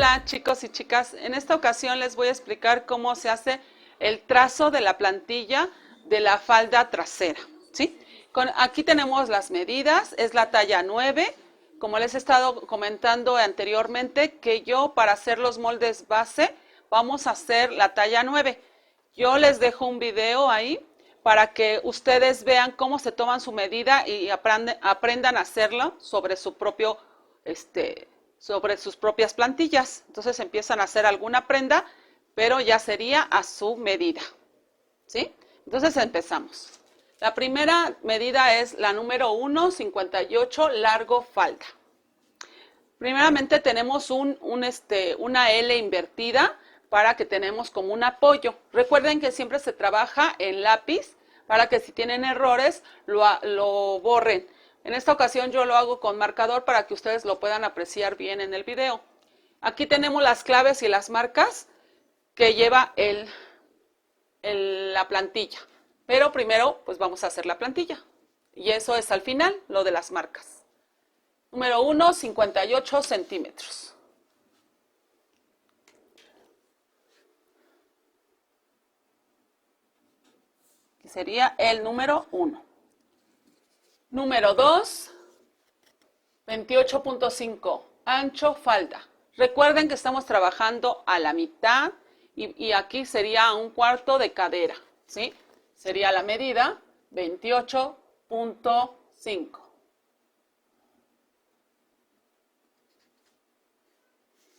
Hola chicos y chicas, en esta ocasión les voy a explicar cómo se hace el trazo de la plantilla de la falda trasera, ¿sí? Aquí tenemos las medidas, es la talla 9, como les he estado comentando anteriormente, que yo para hacer los moldes base vamos a hacer la talla 9. Yo les dejo un video ahí para que ustedes vean cómo se toman su medida y aprendan a hacerlo sobre su propio, sobre sus propias plantillas. Entonces empiezan a hacer alguna prenda, pero ya sería a su medida, ¿sí? Entonces empezamos. La primera medida es la número 1, 58, largo falda. Primeramente tenemos una L invertida para que tenemos como un apoyo. Recuerden que siempre se trabaja en lápiz para que si tienen errores lo borren. En esta ocasión yo lo hago con marcador para que ustedes lo puedan apreciar bien en el video. Aquí tenemos las claves y las marcas que lleva la plantilla. Pero primero pues vamos a hacer la plantilla. Y eso es al final, lo de las marcas. Número 1, 58 centímetros. Que sería el número 1. Número 2, 28.5, ancho falda. Recuerden que estamos trabajando a la mitad y aquí sería un cuarto de cadera, ¿sí? Sería la medida 28.5.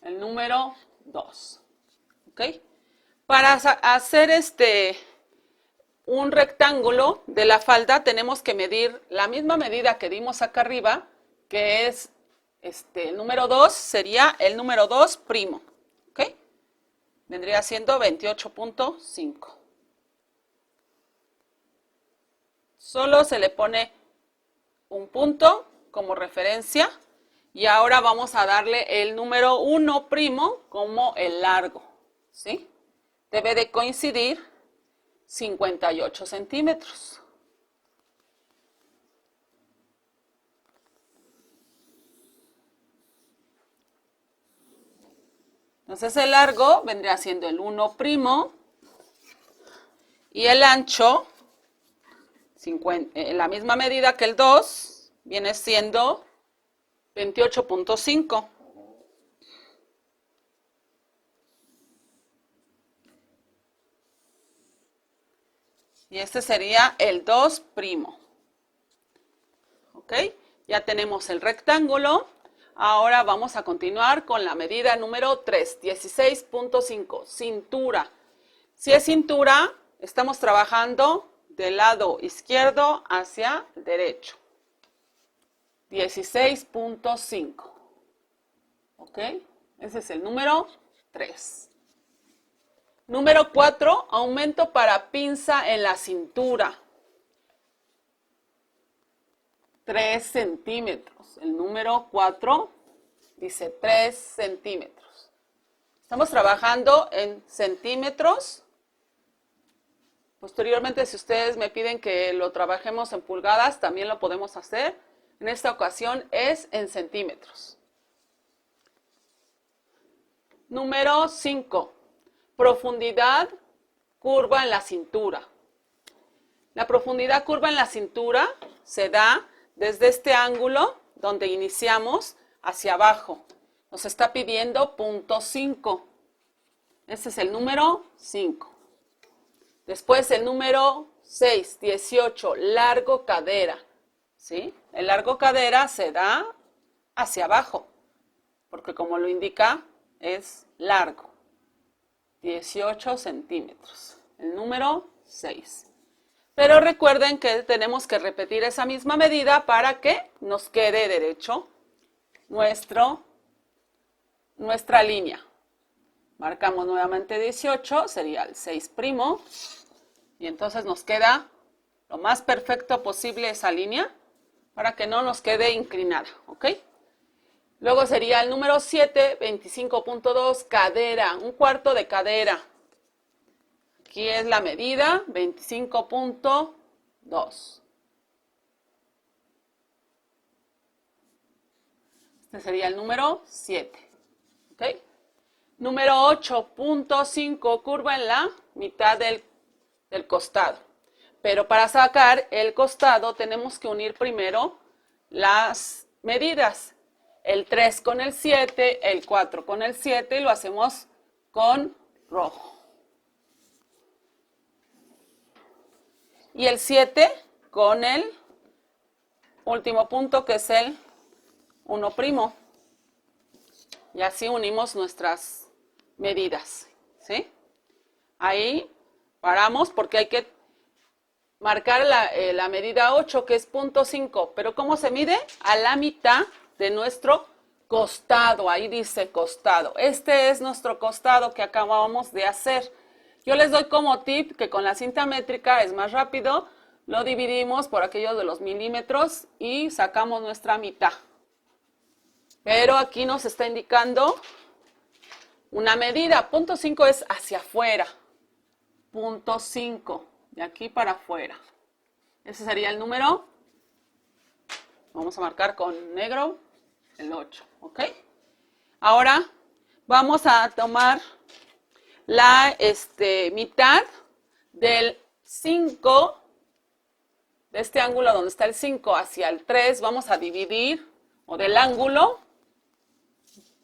El número 2. ¿Ok? Para hacer un rectángulo de la falda tenemos que medir la misma medida que dimos acá arriba, que es el número 2, sería el número 2 primo. ¿Ok? Vendría siendo 28.5. Solo se le pone un punto como referencia. Y ahora vamos a darle el número 1 primo como el largo, ¿sí? Debe de coincidir 58 centímetros. Entonces el largo vendría siendo el 1 primo y el ancho, la misma medida que el 2, viene siendo 28.5. Y este sería el 2 primo. ¿Ok? Ya tenemos el rectángulo. Ahora vamos a continuar con la medida número 3, 16.5, cintura. Si es cintura, estamos trabajando del lado izquierdo hacia el derecho. 16.5. ¿Ok? Ese es el número 3. Número 4, aumento para pinza en la cintura. 3 centímetros. El número 4 dice 3 centímetros. Estamos trabajando en centímetros. Posteriormente, si ustedes me piden que lo trabajemos en pulgadas, también lo podemos hacer. En esta ocasión es en centímetros. Número 5. Profundidad curva en la cintura. La profundidad curva en la cintura se da desde este ángulo donde iniciamos hacia abajo. Nos está pidiendo 0.5. Este es el número 5. Después el número 6, 18, largo cadera. ¿Sí? El largo cadera se da hacia abajo, porque como lo indica, es largo. 18 centímetros. El número 6. Pero recuerden que tenemos que repetir esa misma medida para que nos quede derecho nuestra línea. Marcamos nuevamente 18, sería el 6 primo. Y entonces nos queda lo más perfecto posible esa línea para que no nos quede inclinada, ¿ok? Luego sería el número 7, 25.2, cadera, un cuarto de cadera. Aquí es la medida, 25.2. Este sería el número 7. ¿Ok? Número 8.5, curva en la mitad del costado. Pero para sacar el costado tenemos que unir primero las medidas. El 3 con el 7, el 4 con el 7 y lo hacemos con rojo. Y el 7 con el último punto que es el 1'. Y así unimos nuestras medidas, ¿sí? Ahí paramos porque hay que marcar la medida 8, que es 0.5. ¿Pero cómo se mide? A la mitad de nuestro costado. Ahí dice costado. Este es nuestro costado que acabamos de hacer. Yo les doy como tip que con la cinta métrica es más rápido. Lo dividimos por aquellos de los milímetros y sacamos nuestra mitad. Pero aquí nos está indicando una medida. 0.5 es hacia afuera. 0.5. De aquí para afuera. Ese sería el número. Vamos a marcar con negro el 8. ¿Ok? Ahora vamos a tomar la mitad del 5, de este ángulo donde está el 5 hacia el 3. Vamos a dividir, o del ángulo,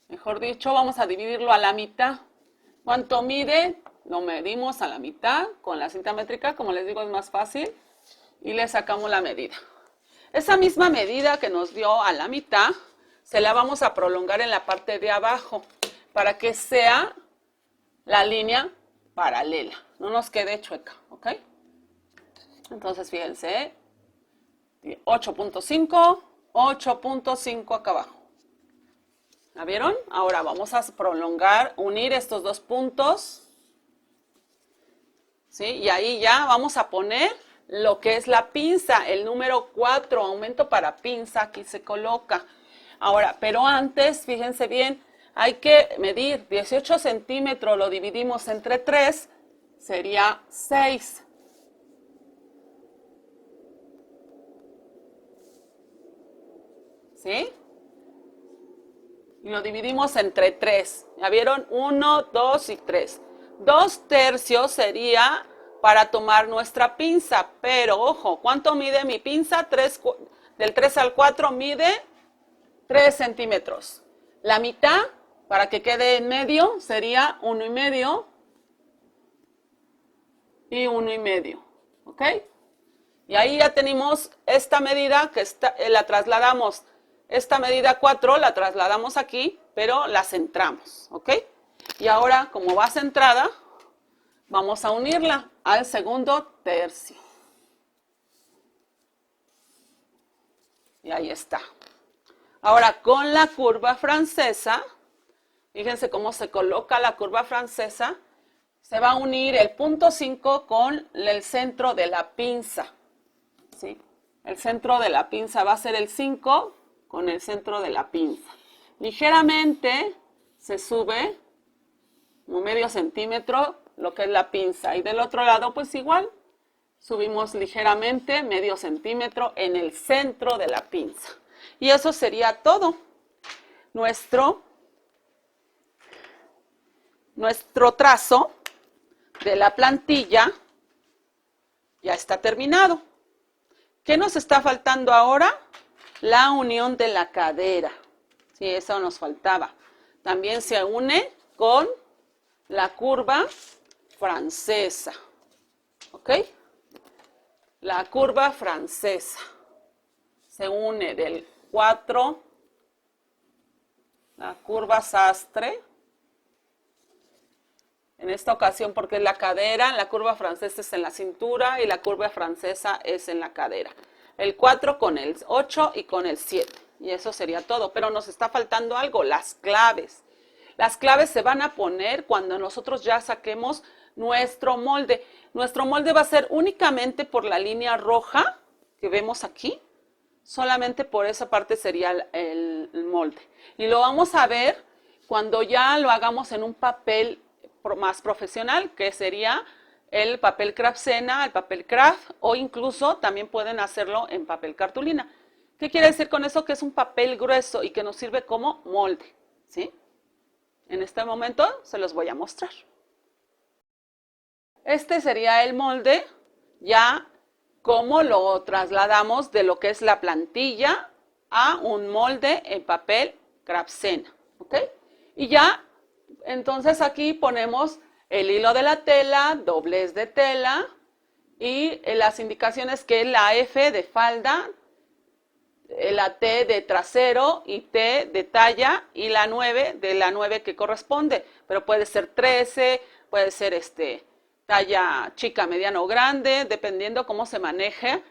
mejor dicho, vamos a dividirlo a la mitad. ¿Cuánto mide? Lo medimos a la mitad con la cinta métrica, como les digo es más fácil, y le sacamos la medida. Esa misma medida que nos dio a la mitad, se la vamos a prolongar en la parte de abajo, para que sea la línea paralela, no nos quede chueca, ¿ok? Entonces fíjense, 8.5, 8.5 acá abajo. ¿La vieron? Ahora vamos a prolongar, unir estos dos puntos. ¿Sí? Y ahí ya vamos a poner lo que es la pinza, el número 4, aumento para pinza, aquí se coloca. Ahora, pero antes, fíjense bien, hay que medir 18 centímetros, lo dividimos entre 3, sería 6. ¿Sí? Y lo dividimos entre 3. ¿Ya vieron? 1, 2 y 3. 2/3 sería para tomar nuestra pinza, pero ojo, ¿cuánto mide mi pinza? Del 3 al 4 mide 3 centímetros. La mitad, para que quede en medio, sería 1,5 y 1,5. ¿Ok? Y ahí ya tenemos esta medida que la trasladamos. Esta medida 4 la trasladamos aquí, pero la centramos. ¿Ok? Y ahora, como va centrada, vamos a unirla al segundo tercio. Y ahí está. Ahora, con la curva francesa, fíjense cómo se coloca la curva francesa, se va a unir el 0.5 con el centro de la pinza. ¿Sí? El centro de la pinza va a ser el 5 con el centro de la pinza. Ligeramente se sube como medio centímetro lo que es la pinza. Y del otro lado, pues igual, subimos ligeramente medio centímetro en el centro de la pinza. Y eso sería todo. Nuestro trazo de la plantilla ya está terminado. ¿Qué nos está faltando ahora? La unión de la cadera. Sí, eso nos faltaba. También se une con la curva francesa. ¿Ok? La curva francesa. Se une del 4, la curva sastre. En esta ocasión porque es la cadera, la curva francesa es en la cintura y la curva francesa es en la cadera. El 4 con el 8 y con el 7. Y eso sería todo. Pero nos está faltando algo, las claves. Las claves se van a poner cuando nosotros ya saquemos nuestro molde. Nuestro molde va a ser únicamente por la línea roja que vemos aquí. Solamente por esa parte sería el molde. Y lo vamos a ver cuando ya lo hagamos en un papel más profesional, que sería el papel Craftsena, el papel Craft, o incluso también pueden hacerlo en papel cartulina. ¿Qué quiere decir con eso? Que es un papel grueso y que nos sirve como molde, ¿sí? En este momento se los voy a mostrar. Este sería el molde, ya cómo lo trasladamos de lo que es la plantilla a un molde en papel Grafsena, ¿ok? Y ya, entonces aquí ponemos el hilo de la tela, doblez de tela y las indicaciones que es la F de falda, la T de trasero y T de talla y la 9 de la 9 que corresponde, pero puede ser 13, puede ser talla chica, mediana o grande, dependiendo cómo se maneje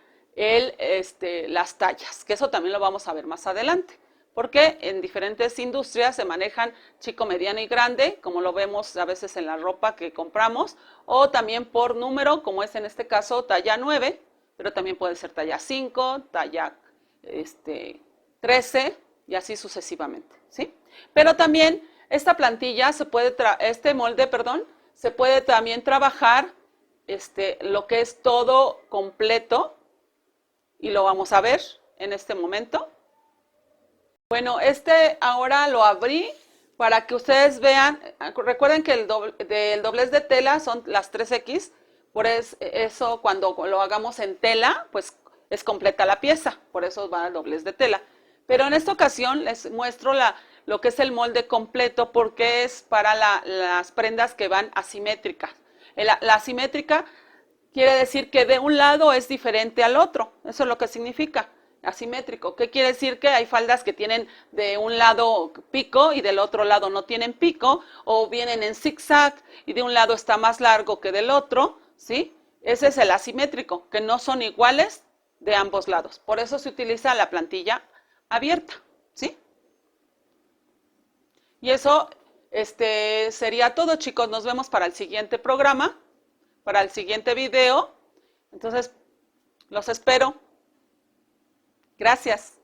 las tallas, que eso también lo vamos a ver más adelante, porque en diferentes industrias se manejan chico, mediano y grande, como lo vemos a veces en la ropa que compramos, o también por número, como es en este caso talla 9, pero también puede ser talla 5, talla 13 y así sucesivamente, ¿sí? Pero también esta plantilla este molde, perdón, se puede también trabajar lo que es todo completo y lo vamos a ver en este momento. Bueno, ahora lo abrí para que ustedes vean. Recuerden que el doblez de tela son las 3X, por eso cuando lo hagamos en tela, pues es completa la pieza, por eso va el doblez de tela. Pero en esta ocasión les muestro lo que es el molde completo porque es para las prendas que van asimétricas. La asimétrica quiere decir que de un lado es diferente al otro, eso es lo que significa asimétrico. ¿Qué quiere decir? Que hay faldas que tienen de un lado pico y del otro lado no tienen pico, o vienen en zigzag y de un lado está más largo que del otro, ¿sí? Ese es el asimétrico, que no son iguales de ambos lados. Por eso se utiliza la plantilla abierta, ¿sí? Y eso sería todo, chicos. Nos vemos para el siguiente programa, para el siguiente video. Entonces, los espero. Gracias.